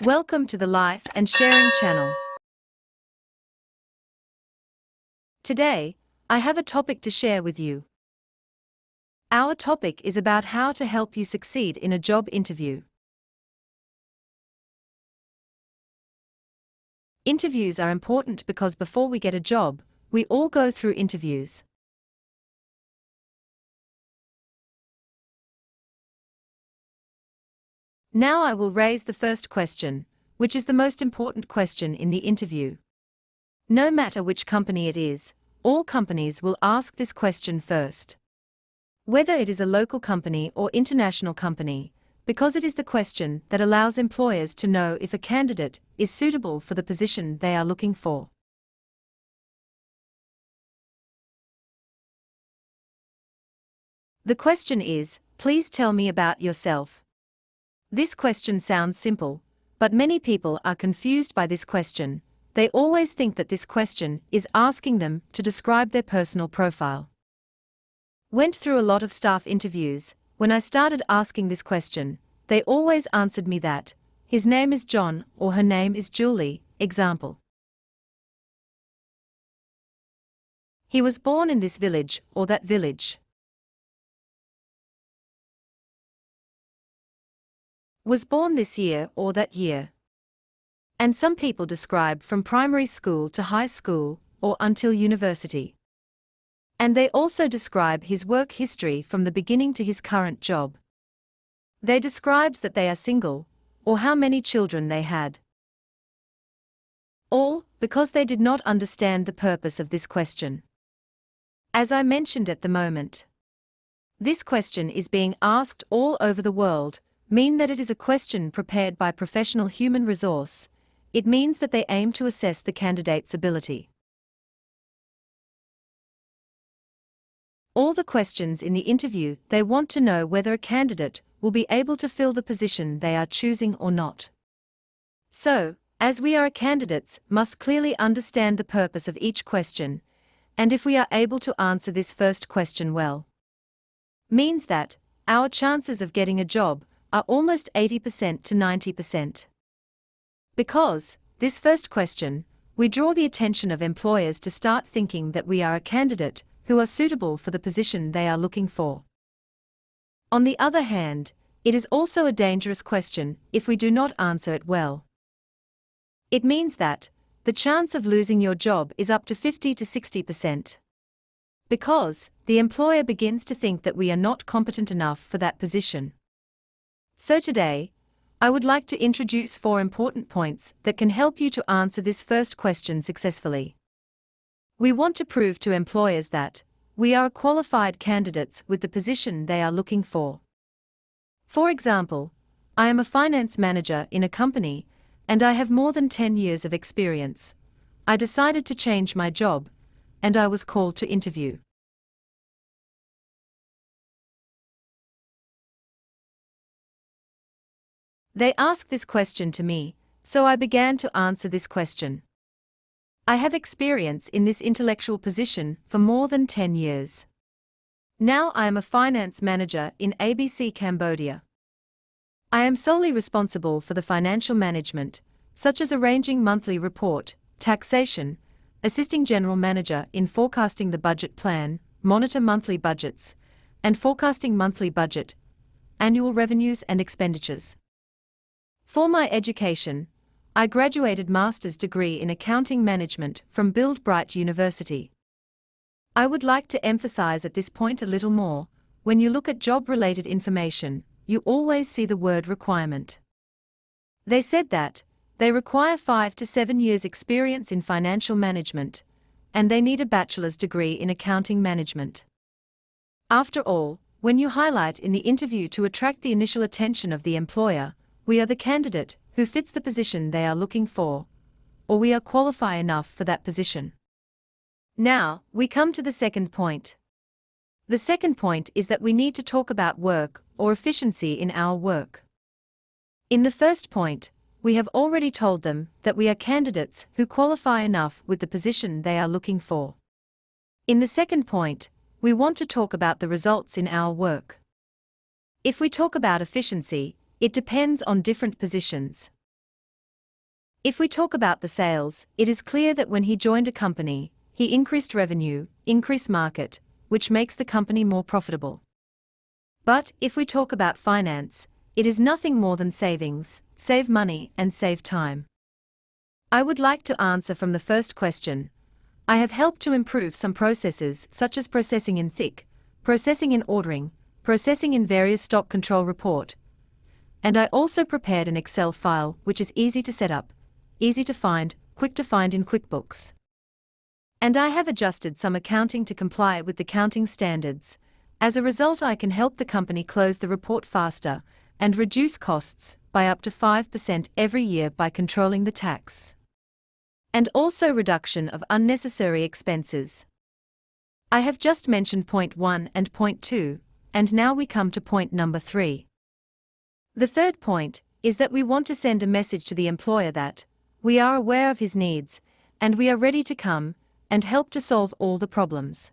Welcome to the Life and Sharing channel. Today, I have a topic to share with you. Our topic is about how to help you succeed in a job interview. Interviews are important because before we get a job, we all go through interviews. Now I will raise the first question, which is the most important question in the interview. No matter which company it is, all companies will ask this question first. Whether it is a local company or international company, because it is the question that allows employers to know if a candidate is suitable for the position they are looking for. The question is, please tell me about yourself. This question sounds simple, but many people are confused by this question. They always think that this question is asking them to describe their personal profile. Went through a lot of staff interviews. When I started asking this question, they always answered me that his name is John or her name is Julie. Example: he was born in this village or that village. Was born this year or that year. And some people describe from primary school to high school or until university. And they also describe his work history from the beginning to his current job. They describes that they are single or how many children they had. All because they did not understand the purpose of this question. As I mentioned at the moment, this question is being asked all over the world, mean that it is a question prepared by professional human resource. It means that they aim to assess the candidate's ability. All the questions in the interview, they want to know whether a candidate will be able to fill the position they are choosing or not. So, as we are candidates, must clearly understand the purpose of each question, and if we are able to answer this first question well, means that our chances of getting a job are almost 80% to 90%. Because this first question, we draw the attention of employers to start thinking that we are a candidate who are suitable for the position they are looking for. On the other hand, it is also a dangerous question if we do not answer it well. It means that the chance of losing your job is up to 50 to 60%. Because the employer begins to think that we are not competent enough for that position. So today, I would like to introduce 4 important points that can help you to answer this first question successfully. We want to prove to employers that we are qualified candidates with the position they are looking for. For example, I am a finance manager in a company, and I have more than 10 years of experience. I decided to change my job, and I was called to interview. They asked this question to me, so I began to answer this question. I have experience in this intellectual position for more than 10 years. Now I am a finance manager in ABC Cambodia. I am solely responsible for the financial management, such as arranging monthly report, taxation, assisting general manager in forecasting the budget plan, monitor monthly budgets, and forecasting monthly budget, annual revenues and expenditures. For my education, I graduated master's degree in accounting management from Build Bright University. I would like to emphasize at this point a little more. When you look at job-related information, you always see the word requirement. They said that they require 5 to 7 years experience in financial management, and they need a bachelor's degree in accounting management. After all, when you highlight in the interview to attract the initial attention of the employer, we are the candidate who fits the position they are looking for, or we are qualified enough for that position. Now, we come to the second point. The second point is that we need to talk about work or efficiency in our work. In the first point, we have already told them that we are candidates who qualify enough with the position they are looking for. In the second point, we want to talk about the results in our work. If we talk about efficiency, it depends on different positions. If we talk about the sales, it is clear that when he joined a company, he increased revenue, increased market, which makes the company more profitable. But if we talk about finance, it is nothing more than savings, save money and save time. I would like to answer from the first question. I have helped to improve some processes such as processing in thick, processing in ordering, processing in various stock control report. And I also prepared an Excel file which is easy to set up, easy to find, quick to find in QuickBooks. And I have adjusted some accounting to comply with the accounting standards. As a result, I can help the company close the report faster and reduce costs by up to 5% every year by controlling the tax. And also reduction of unnecessary expenses. I have just mentioned point 1 and point 2, and now we come to point number 3. The third point is that we want to send a message to the employer that we are aware of his needs, and we are ready to come and help to solve all the problems.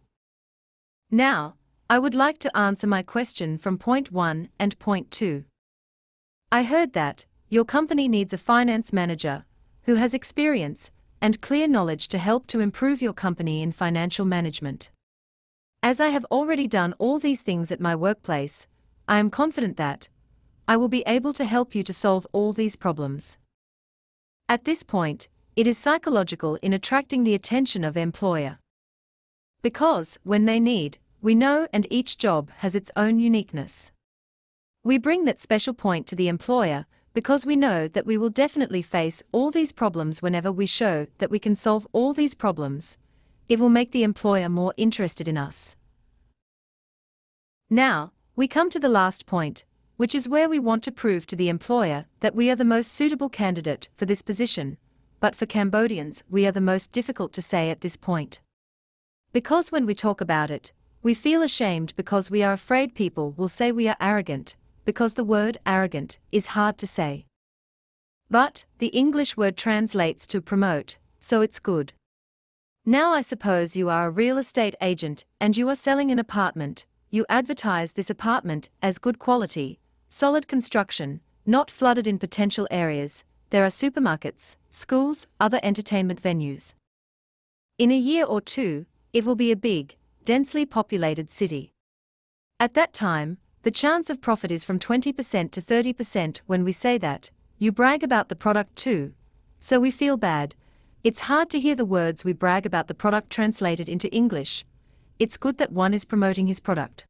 Now, I would like to answer my question from point 1 and point 2. I heard that your company needs a finance manager who has experience and clear knowledge to help to improve your company in financial management. As I have already done all these things at my workplace, I am confident that I will be able to help you to solve all these problems. At this point, it is psychological in attracting the attention of employer. Because, when they need, we know, and each job has its own uniqueness. We bring that special point to the employer because we know that we will definitely face all these problems. Whenever we show that we can solve all these problems, it will make the employer more interested in us. Now, we come to the last point, which is where we want to prove to the employer that we are the most suitable candidate for this position, but for Cambodians we are the most difficult to say at this point. Because when we talk about it, we feel ashamed because we are afraid people will say we are arrogant, because the word arrogant is hard to say. But the English word translates to promote, so it's good. Now I suppose you are a real estate agent and you are selling an apartment. You advertise this apartment as good quality, solid construction, not flooded in potential areas. There are supermarkets, schools, other entertainment venues. In a year or two, it will be a big, densely populated city. At that time, the chance of profit is from 20% to 30%. When we say that, you brag about the product too, so we feel bad. It's hard to hear the words we brag about the product translated into English. It's good that one is promoting his product.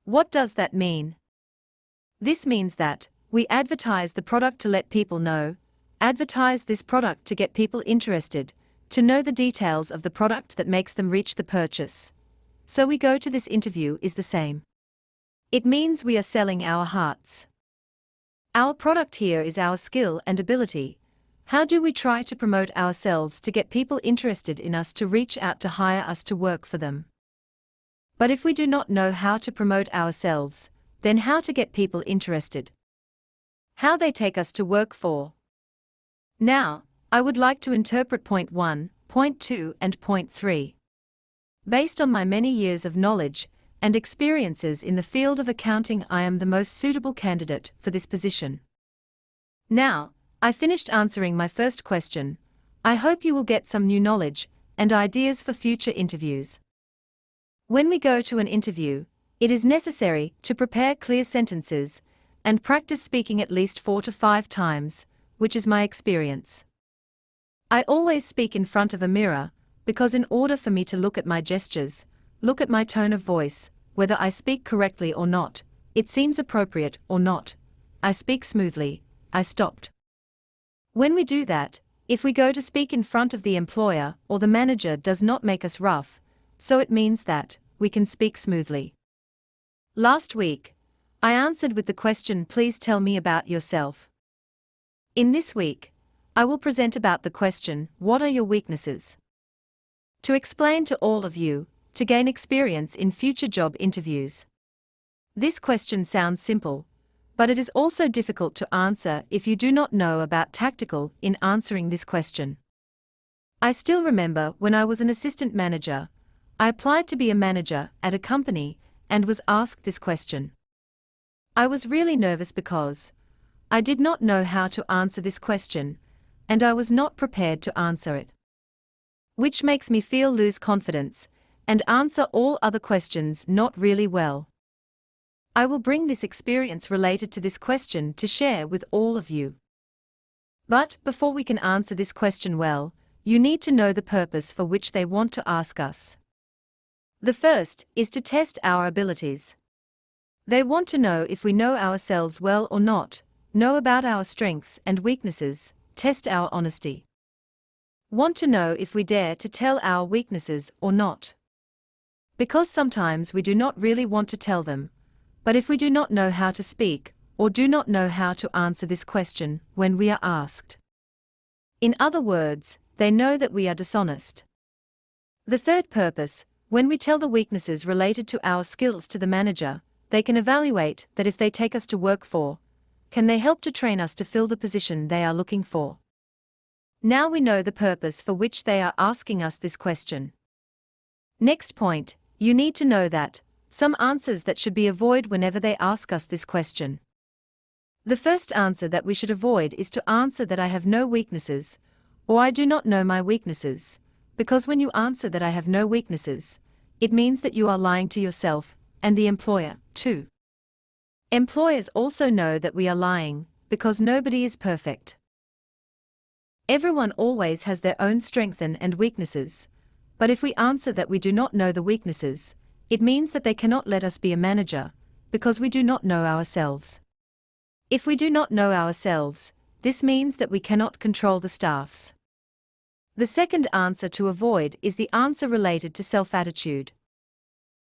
What does that mean? This means that we advertise the product to let people know, advertise this product to get people interested, to know the details of the product that makes them reach the purchase. So we go to this interview is the same. It means we are selling our hearts. Our product here is our skill and ability. How do we try to promote ourselves to get people interested in us to reach out to hire us to work for them? But if we do not know how to promote ourselves, then how to get people interested? How they take us to work for? Now, I would like to interpret point 1, point 2 and point 3. Based on my many years of knowledge and experiences in the field of accounting, I am the most suitable candidate for this position. Now, I finished answering my first question. I hope you will get some new knowledge and ideas for future interviews. When we go to an interview, it is necessary to prepare clear sentences and practice speaking at least 4 to 5 times, which is my experience. I always speak in front of a mirror, because in order for me to look at my gestures, look at my tone of voice, whether I speak correctly or not, it seems appropriate or not, I speak smoothly, I stopped. When we do that, if we go to speak in front of the employer or the manager does not make us rough, so it means that we can speak smoothly. Last week, I answered with the question, please tell me about yourself. In this week, I will present about the question, what are your weaknesses? To explain to all of you, to gain experience in future job interviews. This question sounds simple, but it is also difficult to answer if you do not know about tactical in answering this question. I still remember when I was an assistant manager, I applied to be a manager at a company and was asked this question. I was really nervous because I did not know how to answer this question. and I was not prepared to answer it. Which makes me feel lose confidence, and answer all other questions not really well. I will bring this experience related to this question to share with all of you. But before we can answer this question well, you need to know the purpose for which they want to ask us. The first is to test our abilities. They want to know if we know ourselves well or not, know about our strengths and weaknesses, test our honesty. Want to know if we dare to tell our weaknesses or not. Because sometimes we do not really want to tell them, but if we do not know how to speak, or do not know how to answer this question when we are asked. In other words, they know that we are dishonest. The third purpose, when we tell the weaknesses related to our skills to the manager, they can evaluate that if they take us to work for, can they help to train us to fill the position they are looking for. Now we know the purpose for which they are asking us this question. Next point, you need to know that some answers that should be avoided whenever they ask us this question. The first answer that we should avoid is to answer that I have no weaknesses, or I do not know my weaknesses, because when you answer that I have no weaknesses, it means that you are lying to yourself, and the employer, too. Employers also know that we are lying, because nobody is perfect. Everyone always has their own strengths and weaknesses, but if we answer that we do not know the weaknesses, it means that they cannot let us be a manager, because we do not know ourselves. If we do not know ourselves, this means that we cannot control the staffs. The second answer to avoid is the answer related to self-attitude.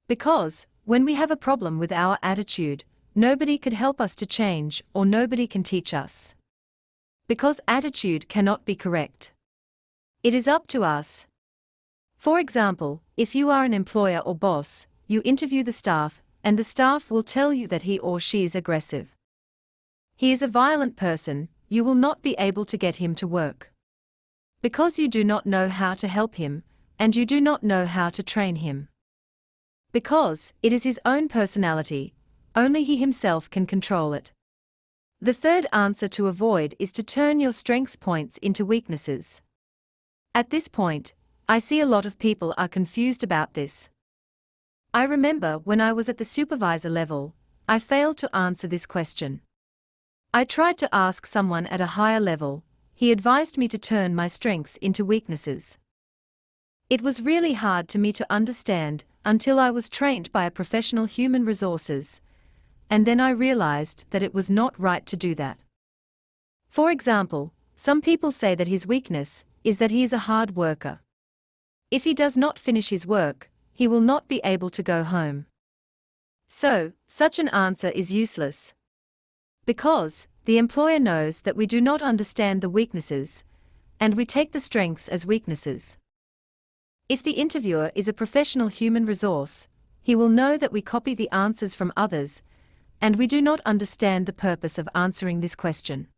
Because, when we have a problem with our attitude, nobody could help us to change or nobody can teach us. Because attitude cannot be correct. It is up to us. For example, if you are an employer or boss, you interview the staff, and the staff will tell you that he or she is aggressive. He is a violent person, you will not be able to get him to work. Because you do not know how to help him, and you do not know how to train him. Because it is his own personality, only he himself can control it. The third answer to avoid is to turn your strengths points into weaknesses. At this point, I see a lot of people are confused about this. I remember when I was at the supervisor level, I failed to answer this question. I tried to ask someone at a higher level, he advised me to turn my strengths into weaknesses. It was really hard to me to understand until I was trained by a professional human resources, and then I realized that it was not right to do that. For example, some people say that his weakness is that he is a hard worker. If he does not finish his work, he will not be able to go home. So, such an answer is useless. Because the employer knows that we do not understand the weaknesses, and we take the strengths as weaknesses. If the interviewer is a professional human resource, he will know that we copy the answers from others, and we do not understand the purpose of answering this question.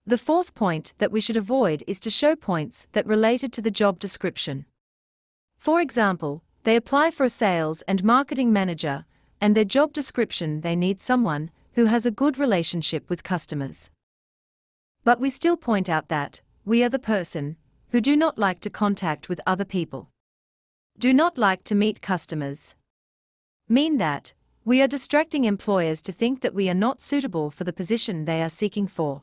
The fourth point that we should avoid is to show points that related to the job description. For example, they apply for a sales and marketing manager, and their job description they need someone who has a good relationship with customers. But we still point out that we are the person who do not like to contact with other people. Do not like to meet customers. Mean that we are distracting employers to think that we are not suitable for the position they are seeking for.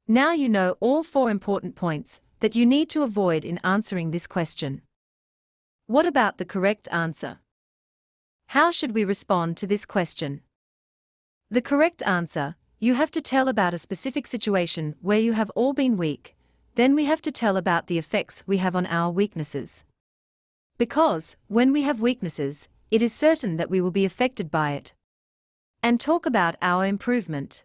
Now you know all 4 important points that you need to avoid in answering this question. What about the correct answer? How should we respond to this question? The correct answer, you have to tell about a specific situation where you have all been weak, then we have to tell about the effects we have on our weaknesses. Because, when we have weaknesses, it is certain that we will be affected by it. And talk about our improvement.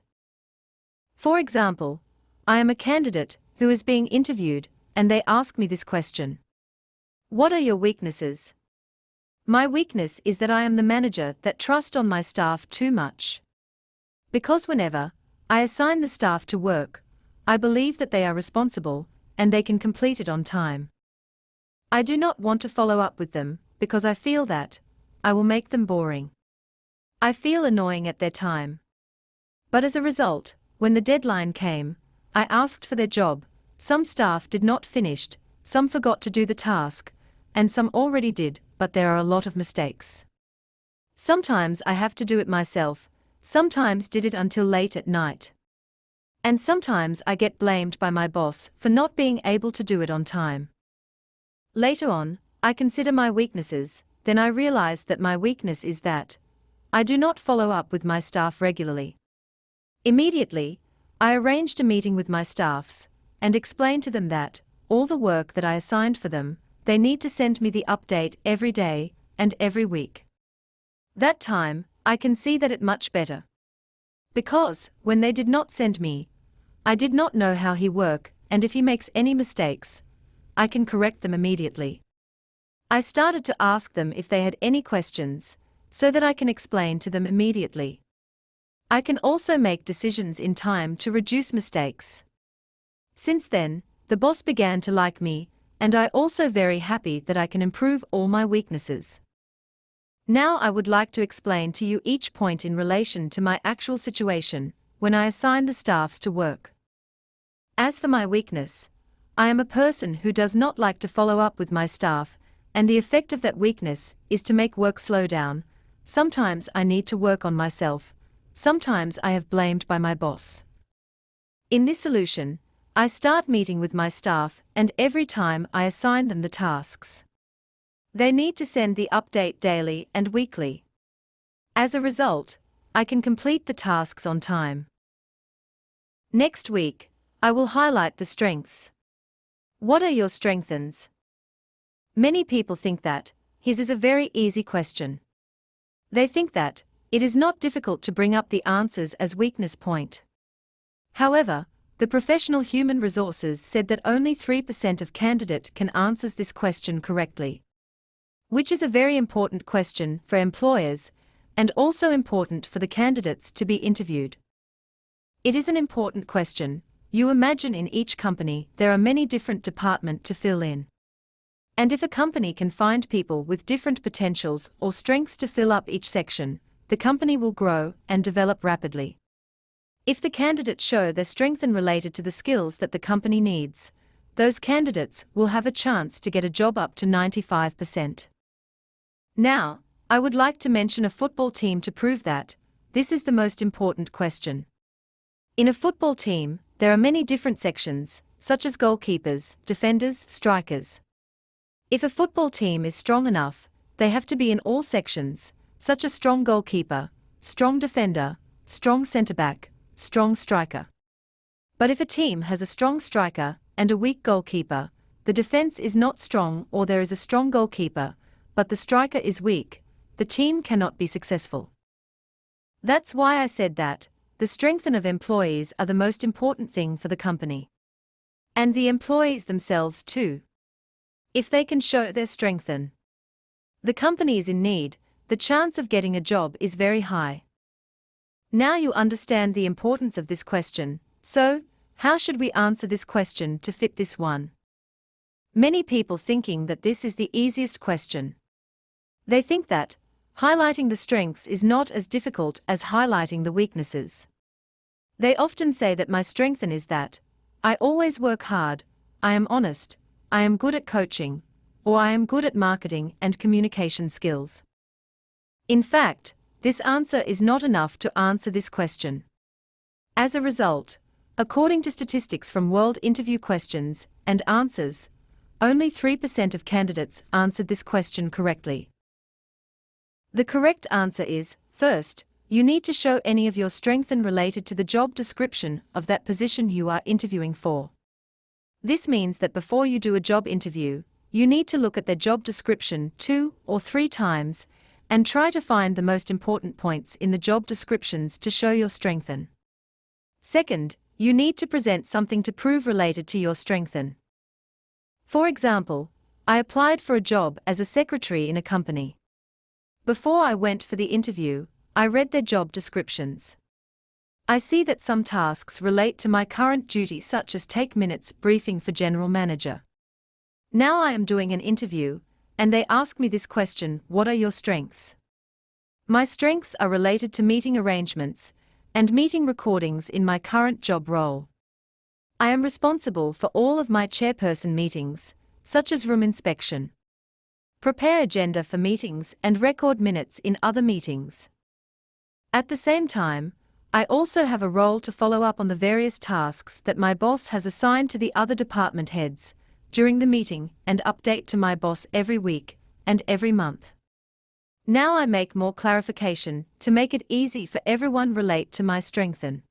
For example, I am a candidate who is being interviewed, and they ask me this question. What are your weaknesses? My weakness is that I am the manager that trusts on my staff too much. Because whenever I assign the staff to work, I believe that they are responsible, and they can complete it on time. I do not want to follow up with them, because I feel that I will make them boring. I feel annoying at their time. But as a result, when the deadline came, I asked for their job. Some staff did not finish, some forgot to do the task, and some already did, but there are a lot of mistakes. Sometimes I have to do it myself, sometimes did it until late at night. And sometimes I get blamed by my boss for not being able to do it on time. Later on, I consider my weaknesses, then I realize that my weakness is that I do not follow up with my staff regularly. Immediately, I arranged a meeting with my staffs and explained to them that all the work that I assigned for them, they need to send me the update every day and every week. That time, I can see that it much better. Because, when they did not send me, I did not know how he work, and if he makes any mistakes, I can correct them immediately. I started to ask them if they had any questions, so that I can explain to them immediately. I can also make decisions in time to reduce mistakes. Since then, the boss began to like me, and I also very happy that I can improve all my weaknesses. Now I would like to explain to you each point in relation to my actual situation, when I assign the staffs to work. As for my weakness, I am a person who does not like to follow up with my staff, and the effect of that weakness is to make work slow down. Sometimes I need to work on myself, sometimes I have blamed by my boss. In this solution, I start meeting with my staff, and every time I assign them the tasks, they need to send the update daily and weekly. As a result, I can complete the tasks on time. Next week, I will highlight the strengths. What are your strengths? Many people think that his is a very easy question. They think that it is not difficult to bring up the answers as weakness point. However, the professional human resources said that only 3% of candidate can answer this question correctly, which is a very important question for employers, and also important for the candidates to be interviewed. It is an important question. You imagine in each company there are many different departments to fill in. And if a company can find people with different potentials or strengths to fill up each section, the company will grow and develop rapidly. If the candidates show their strength related to the skills that the company needs, those candidates will have a chance to get a job up to 95%. Now, I would like to mention a football team to prove that this is the most important question. In a football team, there are many different sections, such as goalkeepers, defenders, strikers. If a football team is strong enough, they have to be in all sections, such as strong goalkeeper, strong defender, strong centre-back, strong striker. But if a team has a strong striker and a weak goalkeeper, the defense is not strong, or there is a strong goalkeeper, but the striker is weak, the team cannot be successful. That's why I said that the strength of employees are the most important thing for the company. And the employees themselves too. If they can show their strength, the company is in need, the chance of getting a job is very high. Now you understand the importance of this question, so, how should we answer this question to fit this one? Many people thinking that this is the easiest question. They think that highlighting the strengths is not as difficult as highlighting the weaknesses. They often say that my strength is that I always work hard, I am honest, I am good at coaching, or I am good at marketing and communication skills. In fact, this answer is not enough to answer this question. As a result, according to statistics from World Interview Questions and Answers, only 3% of candidates answered this question correctly. The correct answer is, first, you need to show any of your strength related to the job description of that position you are interviewing for. This means that before you do a job interview, you need to look at their job description 2 or 3 times, and try to find the most important points in the job descriptions to show your strength. Second, you need to present something to prove related to your strength. For example, I applied for a job as a secretary in a company. Before I went for the interview, I read their job descriptions. I see that some tasks relate to my current duty, such as take minutes briefing for general manager. Now I am doing an interview, and they ask me this question: what are your strengths? My strengths are related to meeting arrangements and meeting recordings in my current job role. I am responsible for all of my chairperson meetings, such as room inspection. Prepare agenda for meetings and record minutes in other meetings. At the same time, I also have a role to follow up on the various tasks that my boss has assigned to the other department heads during the meeting and update to my boss every week and every month. Now I make more clarification to make it easy for everyone relate to my strengthen.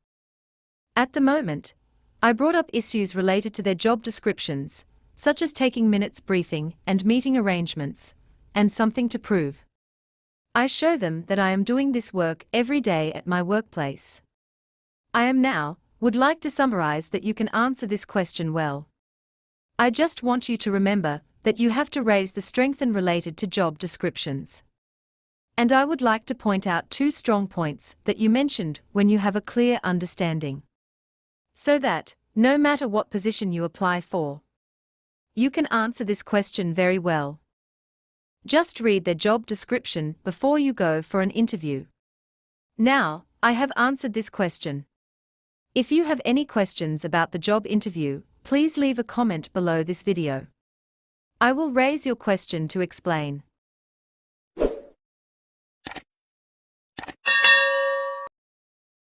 At the moment, I brought up issues related to their job descriptions, such as taking minutes briefing and meeting arrangements, and something to prove. I show them that I am doing this work every day at my workplace. Would like to summarize that you can answer this question well. I just want you to remember that you have to raise the strengthen related to job descriptions. And I would like to point out 2 strong points that you mentioned when you have a clear understanding. So that, no matter what position you apply for, you can answer this question very well. Just read their job description before you go for an interview. Now, I have answered this question. If you have any questions about the job interview, please leave a comment below this video. I will raise your question to explain.